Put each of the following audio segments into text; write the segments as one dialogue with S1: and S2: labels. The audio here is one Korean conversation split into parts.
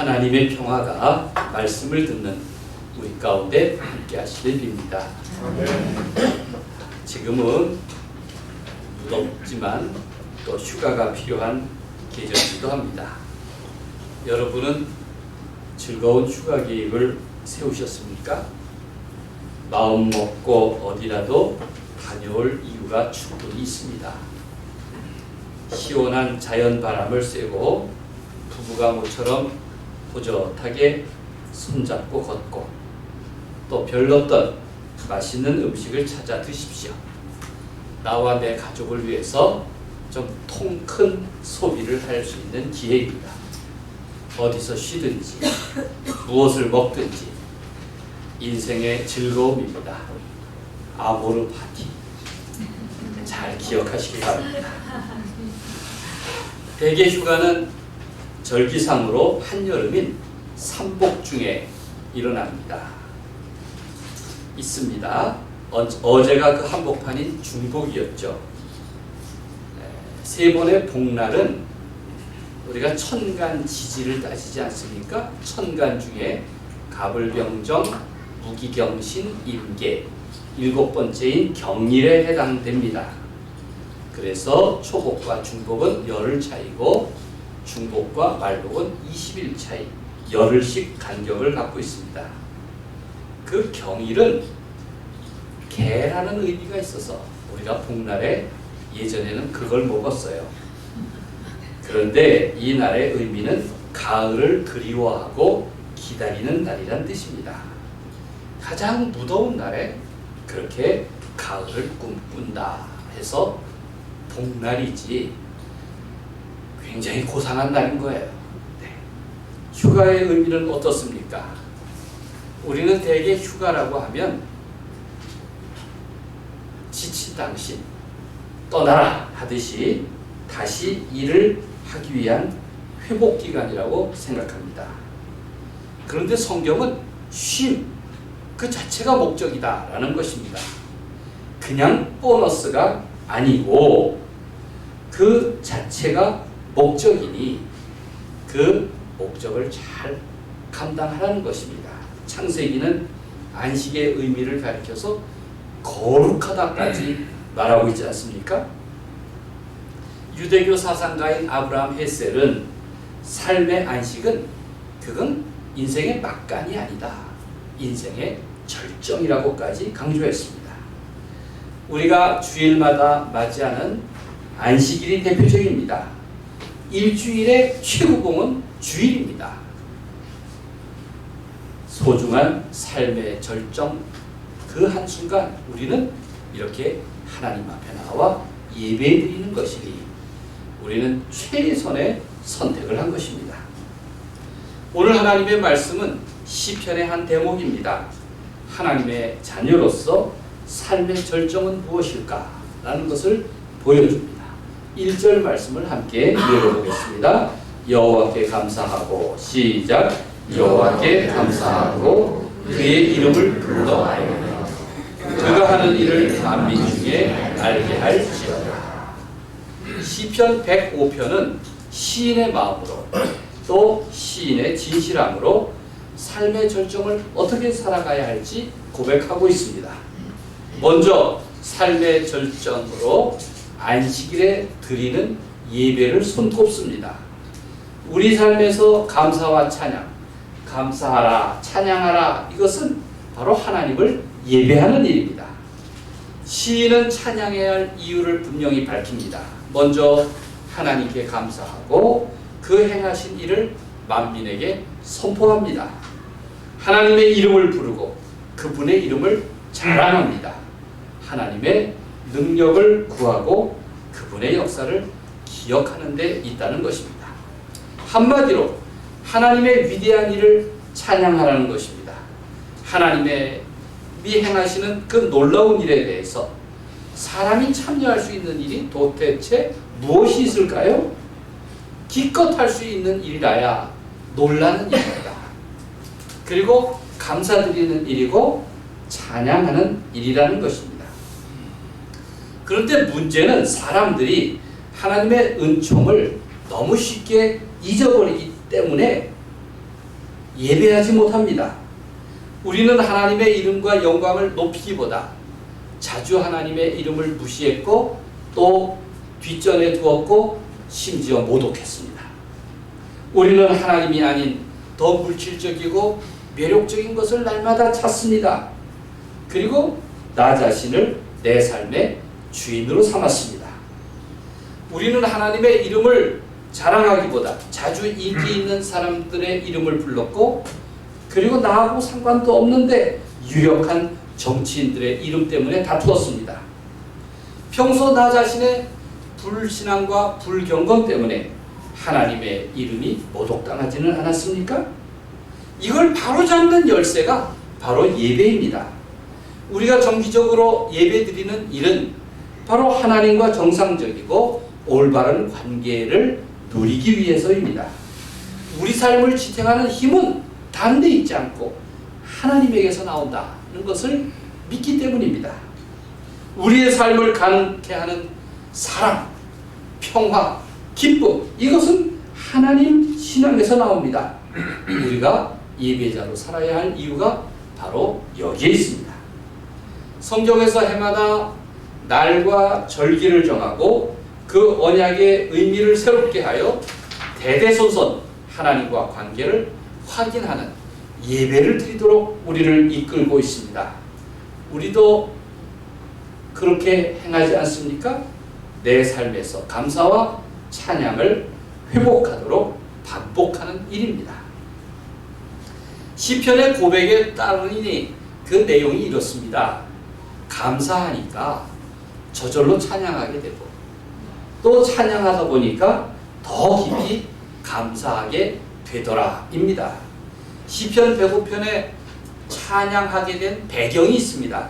S1: 하나님의 평화가 말씀을 듣는 우리 가운데 함께 하시길 빕니다. 지금은 무덥지만 또 휴가가 필요한 계절이기도 합니다. 여러분은 즐거운 휴가 계획을 세우셨습니까? 마음 먹고 어디라도 다녀올 이유가 충분히 있습니다. 시원한 자연 바람을 쐬고 부부가 모처럼 호젓하게 손잡고 걷고 또 별렀던 맛있는 음식을 찾아 드십시오. 나와 내 가족을 위해서 좀 통 큰 소비를 할 수 있는 기회입니다. 어디서 쉬든지 무엇을 먹든지 인생의 즐거움입니다. 아모르 파티 잘 기억하시기 바랍니다. 대개 휴가는 절기상으로 한여름인 삼복 중에 일어납니다. 있습니다. 어제가 그 한복판인 중복이었죠. 세 번의 복날은 우리가 천간 지지를 따지지 않습니까? 천간 중에 갑을병정, 무기경신, 임계, 7번째인 경일에 해당됩니다. 그래서 초복과 중복은 열흘 차이고 중복과 말복은 20일 차이, 열흘씩 간격을 갖고 있습니다. 그 경일은 개라는 의미가 있어서 우리가 복날에 예전에는 그걸 먹었어요. 그런데 이 날의 의미는 가을을 그리워하고 기다리는 날이란 뜻입니다. 가장 무더운 날에 그렇게 가을을 꿈꾼다 해서 복날이지 굉장히 고상한 날인 거예요. 네. 휴가의 의미는 어떻습니까? 우리는 대개 휴가라고 하면 지친 당신 떠나라 하듯이 다시 일을 하기 위한 회복기간이라고 생각합니다. 그런데 성경은 쉼 그 자체가 목적이다 라는 것입니다. 그냥 보너스가 아니고 그 자체가 목적이니 그 목적을 잘 감당하라는 것입니다. 창세기는 안식의 의미를 가리켜서 거룩하다까지 말하고 있지 않습니까? 유대교 사상가인 아브라함 헤셀은 삶의 안식은 그건 인생의 막간이 아니다. 인생의 절정이라고까지 강조했습니다. 우리가 주일마다 맞이하는 안식일이 대표적입니다. 일주일의 최고봉은 주일입니다. 소중한 삶의 절정 그 한순간 우리는 이렇게 하나님 앞에 나와 예배드리는 것이니 우리는 최선의 선택을 한 것입니다. 오늘 하나님의 말씀은 시편의 한 대목입니다. 하나님의 자녀로서 삶의 절정은 무엇일까? 라는 것을 보여줍니다. 1절 말씀을 함께 읽어보겠습니다. 여호와께 감사하고 시작. 여호와께 감사하고 그의 이름을 불러하여 그가 하는 일을 만민 중에 알게 할지어다. 시편 105편은 시인의 마음으로 또 시인의 진실함으로 삶의 절정을 어떻게 살아가야 할지 고백하고 있습니다. 먼저 삶의 절정으로 안식일에 드리는 예배를 손꼽습니다. 우리 삶에서 감사와 찬양, 감사하라, 찬양하라 이것은 바로 하나님을 예배하는 일입니다. 시인은 찬양해야 할 이유를 분명히 밝힙니다. 먼저 하나님께 감사하고 그 행하신 일을 만민에게 선포합니다. 하나님의 이름을 부르고 그분의 이름을 자랑합니다. 하나님의 능력을 구하고 그분의 역사를 기억하는 데 있다는 것입니다. 한마디로 하나님의 위대한 일을 찬양하라는 것입니다. 하나님의 행하시는 그 놀라운 일에 대해서 사람이 참여할 수 있는 일이 도대체 무엇이 있을까요? 기껏 할 수 있는 일이라야 놀라는 일입니다. 그리고 감사드리는 일이고 찬양하는 일이라는 것입니다. 그런데 문제는 사람들이 하나님의 은총을 너무 쉽게 잊어버리기 때문에 예배하지 못합니다. 우리는 하나님의 이름과 영광을 높이기보다 자주 하나님의 이름을 무시했고 또 뒷전에 두었고 심지어 모독했습니다. 우리는 하나님이 아닌 더 물질적이고 매력적인 것을 날마다 찾습니다. 그리고 나 자신을 내 삶의 주인으로 삼았습니다. 우리는 하나님의 이름을 자랑하기보다 자주 인기 있는 사람들의 이름을 불렀고 그리고 나하고 상관도 없는데 유력한 정치인들의 이름 때문에 다투었습니다. 평소 나 자신의 불신앙과 불경건 때문에 하나님의 이름이 모독당하지는 않았습니까? 이걸 바로잡는 열쇠가 바로 예배입니다. 우리가 정기적으로 예배드리는 일은 바로 하나님과 정상적이고 올바른 관계를 누리기 위해서입니다. 우리 삶을 지탱하는 힘은 다른 데 있지 않고 하나님에게서 나온다는 것을 믿기 때문입니다. 우리의 삶을 가능케 하는 사랑, 평화, 기쁨, 이것은 하나님 신앙에서 나옵니다. 우리가 예배자로 살아야 할 이유가 바로 여기에 있습니다. 성경에서 해마다 날과 절기를 정하고 그 언약의 의미를 새롭게 하여 대대손손 하나님과 관계를 확인하는 예배를 드리도록 우리를 이끌고 있습니다. 우리도 그렇게 행하지 않습니까? 내 삶에서 감사와 찬양을 회복하도록 반복하는 일입니다. 시편의 고백에 따르니 그 내용이 이렇습니다. 감사하니까 저절로 찬양하게 되고 또 찬양하다 보니까 더 깊이 감사하게 되더라 입니다. 시편 105편에 찬양하게 된 배경이 있습니다.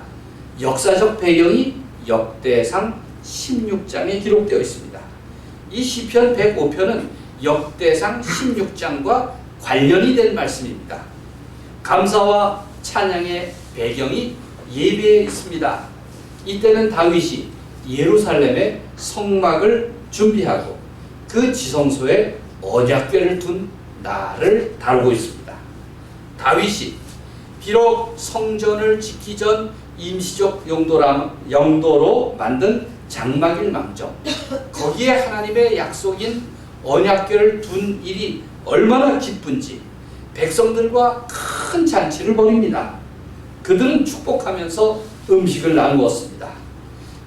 S1: 역사적 배경이 역대상 16장에 기록되어 있습니다. 이 시편 105편은 역대상 16장과 관련이 된 말씀입니다. 감사와 찬양의 배경이 예배에 있습니다. 이때는 다윗이 예루살렘의 성막을 준비하고 그 지성소에 언약궤를 둔 날을 다루고 있습니다. 다윗이 비록 성전을 짓기 전 임시적 용도로 만든 장막일망정 거기에 하나님의 약속인 언약궤를 둔 일이 얼마나 기쁜지 백성들과 큰 잔치를 벌입니다. 그들은 축복하면서 음식을 나누었습니다.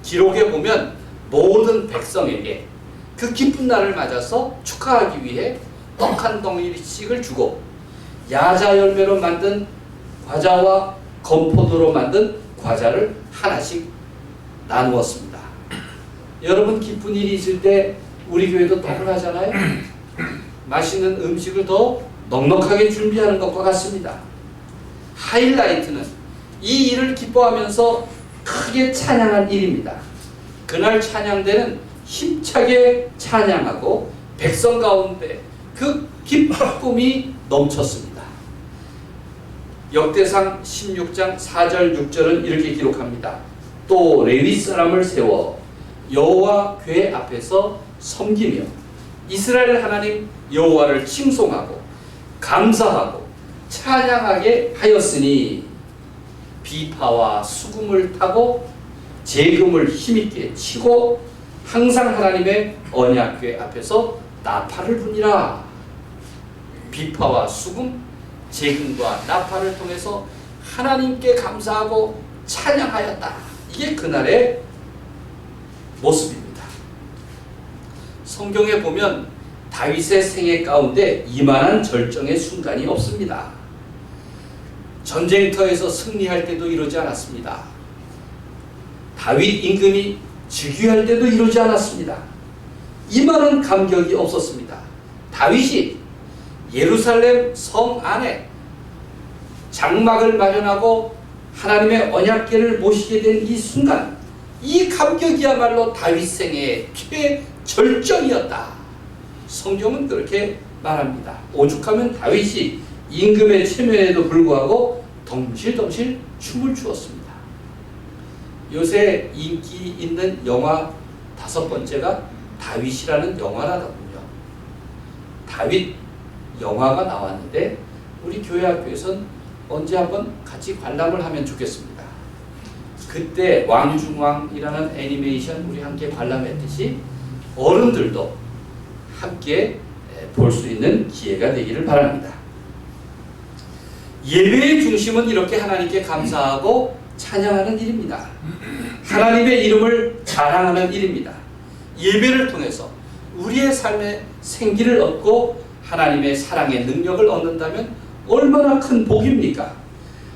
S1: 기록에 보면 모든 백성에게 그 기쁜 날을 맞아서 축하하기 위해 떡 한 덩이씩을 주고 야자 열매로 만든 과자와 건포도로 만든 과자를 하나씩 나누었습니다. 여러분 기쁜 일이 있을 때 우리 교회도 떡을 하잖아요. 맛있는 음식을 더 넉넉하게 준비하는 것과 같습니다. 하이라이트는 이 일을 기뻐하면서 크게 찬양한 일입니다. 그날 찬양대는 힘차게 찬양하고 백성 가운데 그 기쁨이 넘쳤습니다. 역대상 16장 4절 6절은 이렇게 기록합니다. 또 레위 사람을 세워 여호와 궤 앞에서 섬기며 이스라엘 하나님 여호와를 칭송하고 감사하고 찬양하게 하였으니 비파와 수금을 타고 재금을 힘있게 치고 항상 하나님의 언약궤 앞에서 나팔을 부니라. 비파와 수금, 재금과 나팔을 통해서 하나님께 감사하고 찬양하였다. 이게 그날의 모습입니다. 성경에 보면 다윗의 생애 가운데 이만한 절정의 순간이 없습니다. 전쟁터에서 승리할 때도 이러지 않았습니다. 다윗 임금이 즉위할 때도 이러지 않았습니다. 이만한 감격이 없었습니다. 다윗이 예루살렘 성 안에 장막을 마련하고 하나님의 언약궤를 모시게 된 이 순간, 이 감격이야말로 다윗 생애의 최절정이었다. 성경은 그렇게 말합니다. 오죽하면 다윗이 임금의 체면에도 불구하고 덩실덩실 춤을 추었습니다. 요새 인기 있는 영화 5번째가 다윗이라는 영화라더군요. 다윗 영화가 나왔는데 우리 교회 학교에선 언제 한번 같이 관람을 하면 좋겠습니다. 그때 왕중왕이라는 애니메이션 우리 함께 관람했듯이 어른들도 함께 볼 수 있는 기회가 되기를 바랍니다. 예배의 중심은 이렇게 하나님께 감사하고 찬양하는 일입니다. 하나님의 이름을 자랑하는 일입니다. 예배를 통해서 우리의 삶에 생기를 얻고 하나님의 사랑의 능력을 얻는다면 얼마나 큰 복입니까?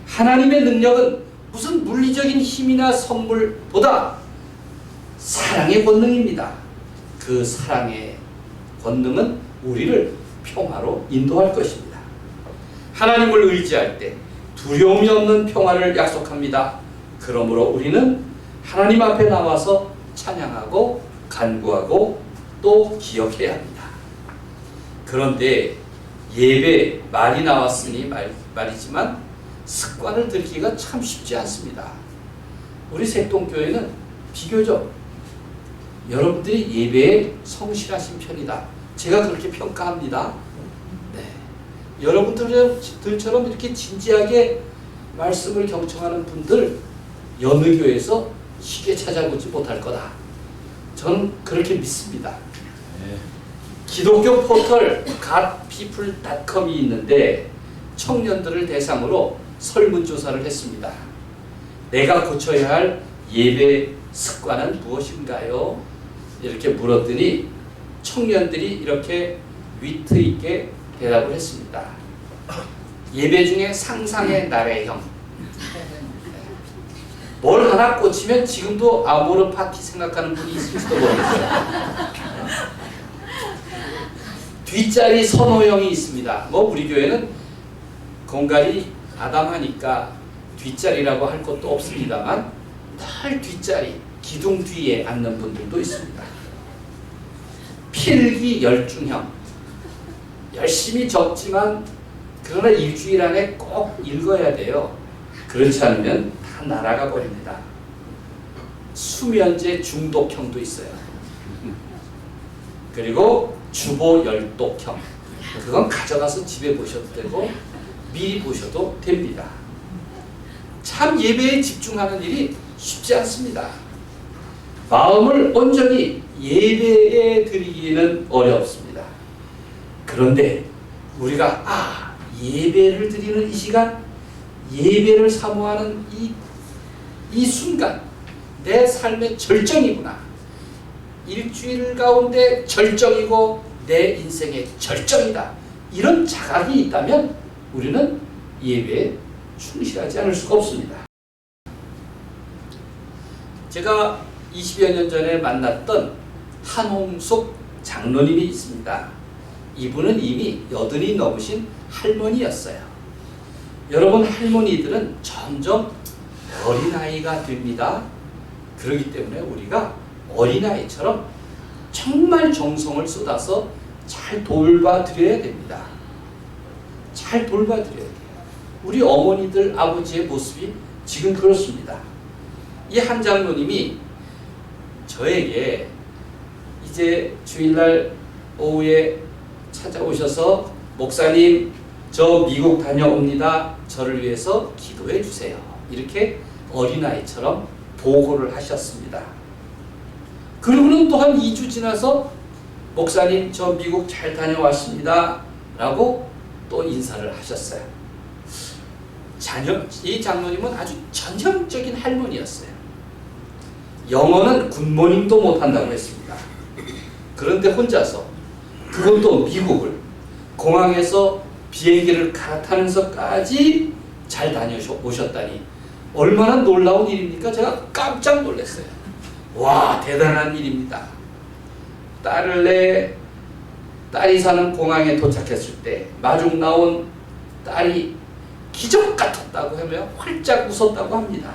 S1: 하나님의 능력은 무슨 물리적인 힘이나 선물보다 사랑의 권능입니다. 그 사랑의 권능은 우리를 평화로 인도할 것입니다. 하나님을 의지할 때 두려움이 없는 평화를 약속합니다. 그러므로 우리는 하나님 앞에 나와서 찬양하고 간구하고 또 기억해야 합니다. 그런데 예배 말이 나왔으니 말이지만 습관을 들이기가 참 쉽지 않습니다. 우리 색동교회는 비교적 여러분들이 예배에 성실하신 편이다. 제가 그렇게 평가합니다. 네. 여러분들처럼 이렇게 진지하게 말씀을 경청하는 분들 여느 교회에서 쉽게 찾아보지 못할 거다. 저는 그렇게 믿습니다. 네. 기독교 포털 godpeople.com이 있는데 청년들을 대상으로 설문조사를 했습니다. 내가 고쳐야 할 예배 습관은 무엇인가요? 이렇게 물었더니 청년들이 이렇게 위트 있게 대답을 했습니다. 예배 중에 상상의 나래형. 뭘 하나 꽂히면 지금도 아모르 파티 생각하는 분이 있을지도 모르겠어요. 뒷자리 선호형이 있습니다. 뭐 우리 교회는 공간이 아담하니까 뒷자리라고 할 것도 없습니다만 늘 뒷자리, 기둥 뒤에 앉는 분들도 있습니다. 필기 열중형. 열심히 적지만 그러나 일주일 안에 꼭 읽어야 돼요. 그렇지 않으면 다 날아가 버립니다. 수면제 중독형도 있어요. 그리고 주보 열독형. 그건 가져가서 집에 보셔도 되고 미리 보셔도 됩니다. 참 예배에 집중하는 일이 쉽지 않습니다. 마음을 온전히 예배에 드리기는 어렵습니다. 그런데 우리가 예배를 드리는 이 시간, 예배를 사모하는 이 순간 내 삶의 절정이구나. 일주일 가운데 절정이고 내 인생의 절정이다. 이런 자각이 있다면 우리는 예배에 충실하지 않을 수가 없습니다. 제가 20여 년 전에 만났던 한홍숙 장로님이 있습니다. 이분은 이미 80이 넘으신 할머니였어요. 여러분, 할머니들은 점점 어린아이가 됩니다. 그렇기 때문에 우리가 어린아이처럼 정말 정성을 쏟아서 잘 돌봐드려야 됩니다. 잘 돌봐드려야 돼요. 우리 어머니들, 아버지의 모습이 지금 그렇습니다. 이 한 장로님이 저에게 이제 주일날 오후에 찾아오셔서 목사님, 저 미국 다녀옵니다. 저를 위해서 기도해 주세요. 이렇게 어린아이처럼 보고를 하셨습니다. 그리고는 또 한 2주 지나서 목사님, 저 미국 잘 다녀왔습니다. 라고 또 인사를 하셨어요. 이 장로님은 아주 전형적인 할머니였어요. 영어는 굿모닝도 못한다고 했습니다. 그런데 혼자서, 그것도 미국을 공항에서 비행기를 갈아타면서까지 잘 다녀오셨다니 얼마나 놀라운 일입니까? 제가 깜짝 놀랐어요. 와, 대단한 일입니다. 딸이 사는 공항에 도착했을 때 마중 나온 딸이 기적 같았다고 하며 활짝 웃었다고 합니다.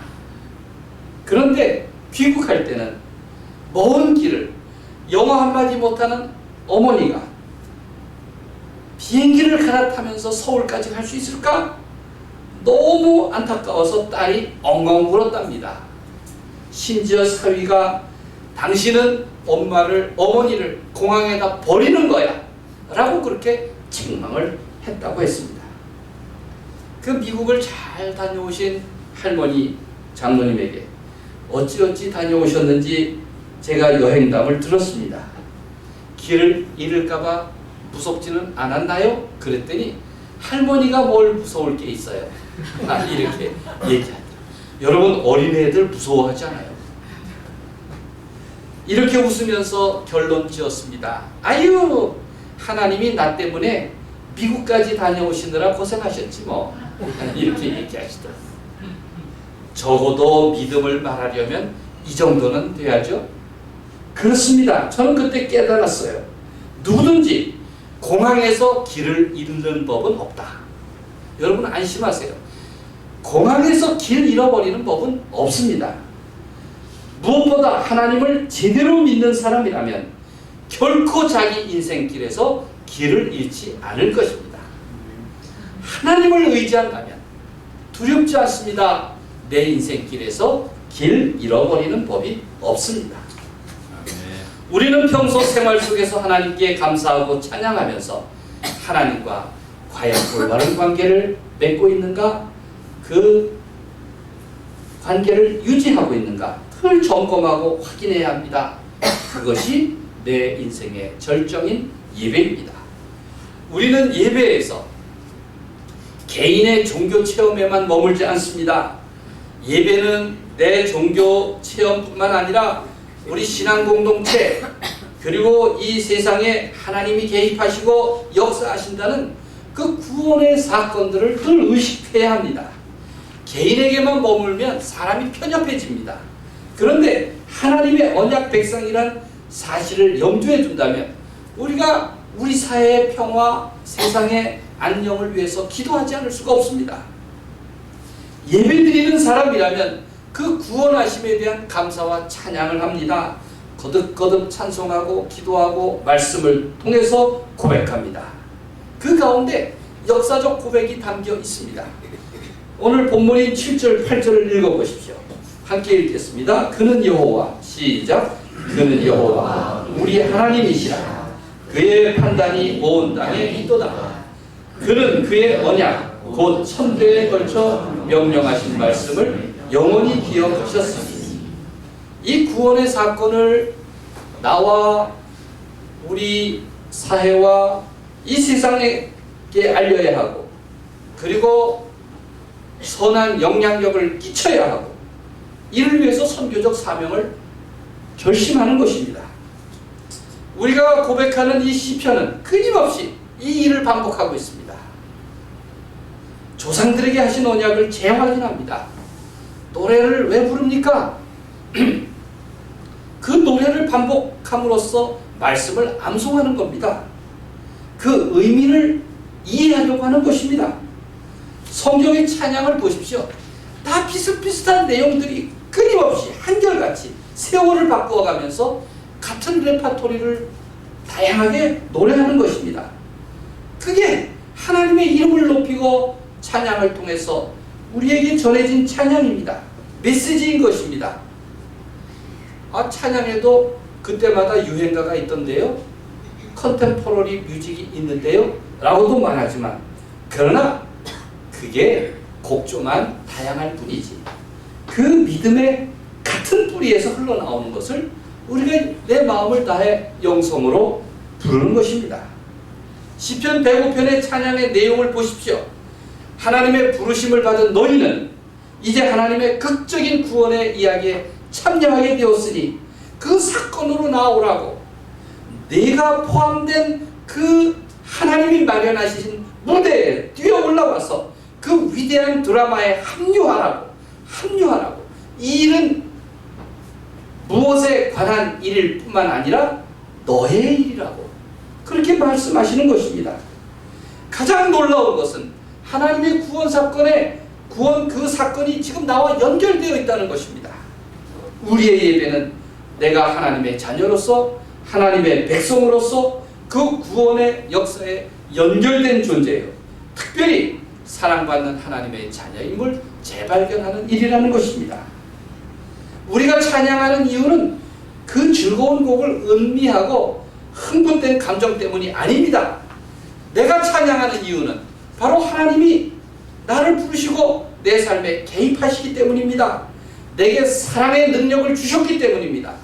S1: 그런데 귀국할 때는 먼 길을 영어 한마디 못하는 어머니가 비행기를 갈아타면서 서울까지 갈 수 있을까? 너무 안타까워서 딸이 엉엉 울었답니다. 심지어 사위가 당신은 어머니를 공항에다 버리는 거야 라고 그렇게 책망을 했다고 했습니다. 그 미국을 잘 다녀오신 할머니 장로님에게 어찌어찌 다녀오셨는지 제가 여행담을 들었습니다. 길을 잃을까봐 무섭지는 않았나요? 그랬더니 할머니가 뭘 무서울 게 있어요. 이렇게 얘기하더라고요. 여러분, 어린애들 무서워하지 않아요? 이렇게 웃으면서 결론 지었습니다. 아유, 하나님이 나 때문에 미국까지 다녀오시느라 고생하셨지 뭐. 이렇게 얘기하시더라고요. 적어도 믿음을 말하려면 이 정도는 돼야죠. 그렇습니다. 저는 그때 깨달았어요. 누구든지 공항에서 길을 잃는 법은 없다. 여러분 안심하세요. 공항에서 길 잃어버리는 법은 없습니다. 무엇보다 하나님을 제대로 믿는 사람이라면 결코 자기 인생길에서 길을 잃지 않을 것입니다. 하나님을 의지한다면 두렵지 않습니다. 내 인생길에서 길 잃어버리는 법이 없습니다. 우리는 평소 생활 속에서 하나님께 감사하고 찬양하면서 하나님과 과연 올바른 관계를 맺고 있는가? 그 관계를 유지하고 있는가? 늘 점검하고 확인해야 합니다. 그것이 내 인생의 절정인 예배입니다. 우리는 예배에서 개인의 종교 체험에만 머물지 않습니다. 예배는 내 종교 체험뿐만 아니라 우리 신앙 공동체, 그리고 이 세상에 하나님이 개입하시고 역사하신다는 그 구원의 사건들을 늘 의식해야 합니다. 개인에게만 머물면 사람이 편협해집니다. 그런데 하나님의 언약 백성이란 사실을 염두에 둔다면 우리가 우리 사회의 평화, 세상의 안녕을 위해서 기도하지 않을 수가 없습니다. 예배드리는 사람이라면 그 구원하심에 대한 감사와 찬양을 합니다. 거듭거듭 찬송하고 기도하고 말씀을 통해서 고백합니다. 그 가운데 역사적 고백이 담겨 있습니다. 오늘 본문인 7절, 8절을 읽어보십시오. 함께 읽겠습니다. 그는 여호와, 시작. 그는 여호와 우리 하나님이시라. 그의 판단이 온 땅에 있도다. 그는 그의 언약 곧 천대에 걸쳐 명령하신 말씀을 영원히 기억하셨으니 이 구원의 사건을 나와 우리 사회와 이 세상에게 알려야 하고, 그리고 선한 영향력을 끼쳐야 하고, 이를 위해서 선교적 사명을 결심하는 것입니다. 우리가 고백하는 이 시편은 끊임없이 이 일을 반복하고 있습니다. 조상들에게 하신 언약을 재확인합니다. 노래를 왜 부릅니까? 그 노래를 반복함으로써 말씀을 암송하는 겁니다. 그 의미를 이해하려고 하는 것입니다. 성경의 찬양을 보십시오. 다 비슷비슷한 내용들이 끊임없이 한결같이 세월을 바꾸어가면서 같은 레파토리를 다양하게 노래하는 것입니다. 그게 하나님의 이름을 높이고 찬양을 통해서 우리에게 전해진 찬양입니다. 메시지인 것입니다. 찬양에도 그때마다 유행가가 있던데요, 컨템포러리 뮤직이 있는데요 라고도 말하지만, 그러나 그게 곡조만 다양할 뿐이지 그 믿음의 같은 뿌리에서 흘러나오는 것을 우리가 내 마음을 다해 영성으로 부르는 것입니다. 시편 105편의 찬양의 내용을 보십시오. 하나님의 부르심을 받은 너희는 이제 하나님의 극적인 구원의 이야기에 참여하게 되었으니 그 사건으로 나오라고, 내가 포함된 그 하나님이 마련하신 무대에 뛰어 올라와서 그 위대한 드라마에 합류하라고. 이 일은 무엇에 관한 일일 뿐만 아니라 너의 일이라고 그렇게 말씀하시는 것입니다. 가장 놀라운 것은 하나님의 구원 사건에 그 사건이 지금 나와 연결되어 있다는 것입니다. 우리의 예배는 내가 하나님의 자녀로서, 하나님의 백성으로서 그 구원의 역사에 연결된 존재예요. 특별히 사랑받는 하나님의 자녀임을 재발견하는 일이라는 것입니다. 우리가 찬양하는 이유는 그 즐거운 곡을 음미하고 흥분된 감정 때문이 아닙니다. 내가 찬양하는 이유는 바로 하나님이 나를 부르시고 내 삶에 개입하시기 때문입니다. 내게 사랑의 능력을 주셨기 때문입니다.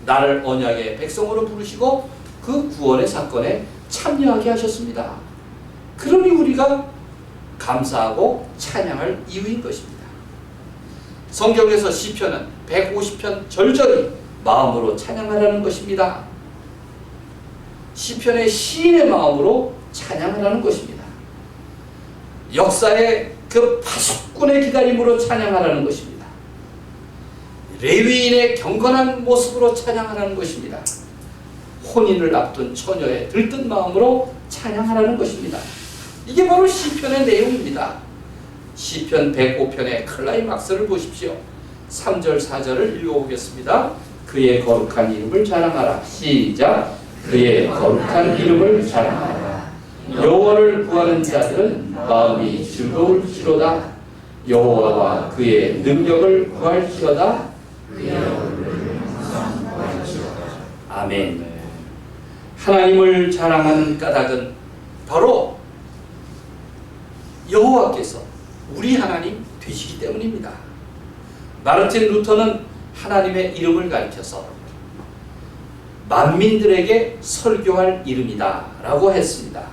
S1: 나를 언약의 백성으로 부르시고 그 구원의 사건에 참여하게 하셨습니다. 그러니 우리가 감사하고 찬양할 이유인 것입니다. 성경에서 시편은 150편 절절히 마음으로 찬양하라는 것입니다. 시편의 시인의 마음으로 찬양하라는 것입니다. 역사의 그 파수꾼의 기다림으로 찬양하라는 것입니다. 레위인의 경건한 모습으로 찬양하라는 것입니다. 혼인을 앞둔 처녀의 들뜬 마음으로 찬양하라는 것입니다. 이게 바로 시편의 내용입니다. 시편 105편의 클라이막스를 보십시오. 3절 4절을 읽어보겠습니다. 그의 거룩한 이름을 자랑하라. 시작. 그의 거룩한 이름을 자랑하라. 여호와를 구하는 자들은 마음이 즐거울지로다. 여호와와 그의 능력을 구할지어다. 아멘. 하나님을 자랑하는 까닭은 바로 여호와께서 우리 하나님 되시기 때문입니다. 마르틴 루터는 하나님의 이름을 가리켜서 만민들에게 설교할 이름이다 라고 했습니다.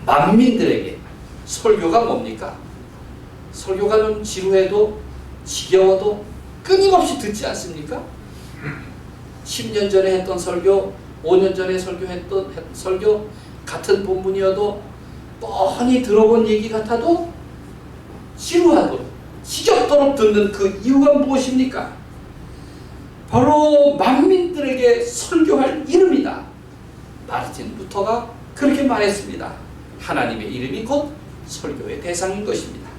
S1: 만민들에게 설교가 뭡니까? 설교가 좀 지루해도 지겨워도 끊임없이 듣지 않습니까? 10년 전에 했던 설교, 5년 전에 설교했던 설교, 같은 본문이어도 뻔히 들어본 얘기 같아도 지루하도록 지겹도록 듣는 그 이유가 무엇입니까? 바로 만민들에게 설교할 이름이다. 마르틴 루터가 그렇게 말했습니다. 하나님의 이름이 곧 설교의 대상인 것입니다.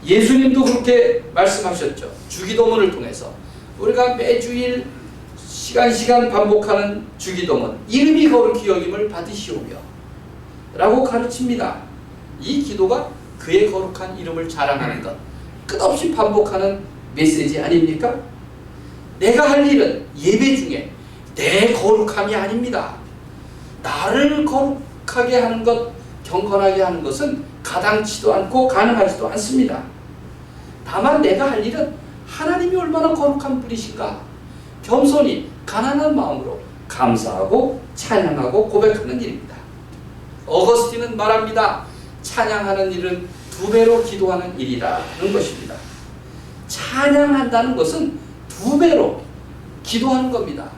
S1: 예수님도 그렇게 말씀하셨죠. 주기도문을 통해서 우리가 매주일 시간 반복하는 주기도문, 이름이 거룩히 여김을 받으시오며 라고 가르칩니다. 이 기도가 그의 거룩한 이름을 자랑하는 것, 끝없이 반복하는 메시지 아닙니까? 내가 할 일은 예배 중에 내 거룩함이 아닙니다. 나를 거룩하게 하는 것, 경건하게 하는 것은 가당치도 않고 가능하지도 않습니다. 다만 내가 할 일은 하나님이 얼마나 거룩한 분이신가 겸손히 가난한 마음으로 감사하고 찬양하고 고백하는 일입니다. 어거스틴은 말합니다. 찬양하는 일은 2배로 기도하는 일이라는 것입니다. 찬양한다는 것은 2배로 기도하는 겁니다.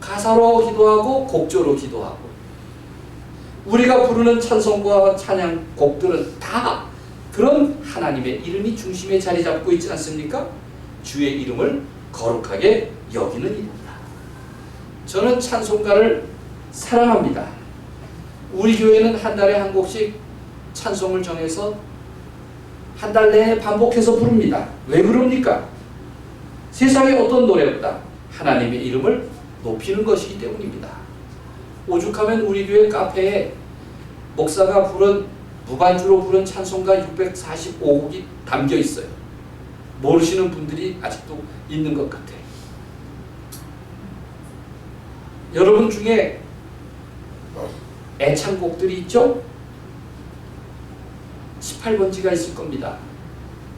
S1: 가사로 기도하고 곡조로 기도하고, 우리가 부르는 찬송과 찬양 곡들은 다 그런 하나님의 이름이 중심에 자리 잡고 있지 않습니까? 주의 이름을 거룩하게 여기는 일입니다. 저는 찬송가를 사랑합니다. 우리 교회는 한 달에 한 곡씩 찬송을 정해서 한 달 내내 반복해서 부릅니다. 왜 그럽니까? 세상에 어떤 노래보다 하나님의 이름을 높이는 것이기 때문입니다. 오죽하면 우리 교회 카페에 목사가 부른 무반주로 부른 찬송가 645곡이 담겨 있어요. 모르시는 분들이 아직도 있는 것 같아요. 여러분 중에 애창곡들이 있죠? 18번지가 있을 겁니다.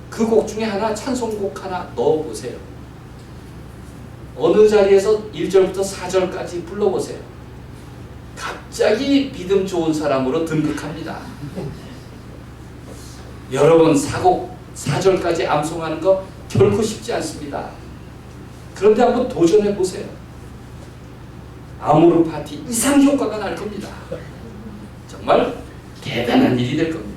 S1: 그 곡 중에 하나, 찬송곡 하나 넣어보세요. 어느 자리에서 1절부터 4절까지 불러보세요. 갑자기 믿음 좋은 사람으로 등극합니다. 여러분 4절까지 암송하는 거 결코 쉽지 않습니다. 그런데 한번 도전해 보세요. 아모르 파티 이상 효과가 날 겁니다. 정말 대단한 일이 될 겁니다.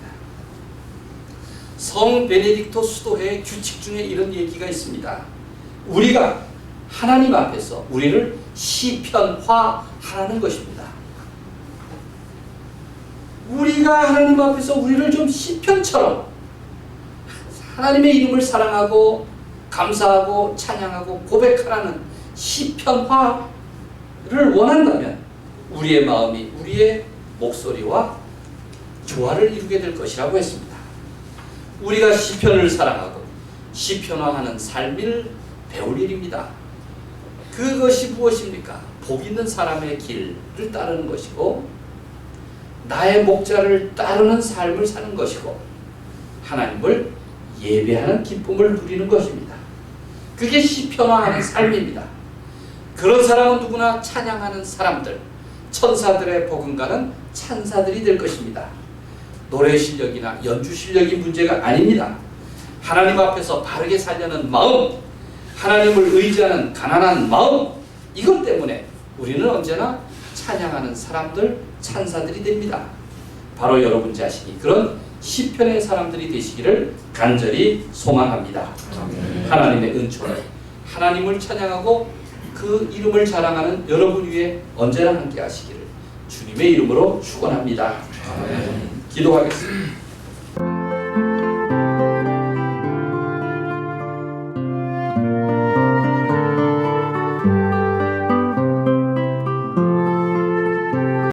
S1: 성 베네딕토 수도회의 규칙 중에 이런 얘기가 있습니다. 우리가 하나님 앞에서 우리를 시편화하라는 것입니다. 우리가 하나님 앞에서 우리를 좀 시편처럼 하나님의 이름을 사랑하고 감사하고 찬양하고 고백하라는 시편화를 원한다면 우리의 마음이 우리의 목소리와 조화를 이루게 될 것이라고 했습니다. 우리가 시편을 사랑하고 시편화하는 삶을 배울 일입니다. 그것이 무엇입니까? 복 있는 사람의 길을 따르는 것이고 나의 목자를 따르는 삶을 사는 것이고 하나님을 예배하는 기쁨을 누리는 것입니다. 그게 시편화하는 삶입니다. 그런 사람은 누구나 찬양하는 사람들, 천사들의 버금가는 찬사들이 될 것입니다. 노래 실력이나 연주 실력이 문제가 아닙니다. 하나님 앞에서 바르게 살려는 마음, 하나님을 의지하는 가난한 마음, 이것 때문에 우리는 언제나 찬양하는 사람들, 찬사들이 됩니다. 바로 여러분 자신이 그런 시편의 사람들이 되시기를 간절히 소망합니다. 하나님의 은총을, 하나님을 찬양하고 그 이름을 자랑하는 여러분 위에 언제나 함께 하시기를 주님의 이름으로 축원합니다. 기도하겠습니다.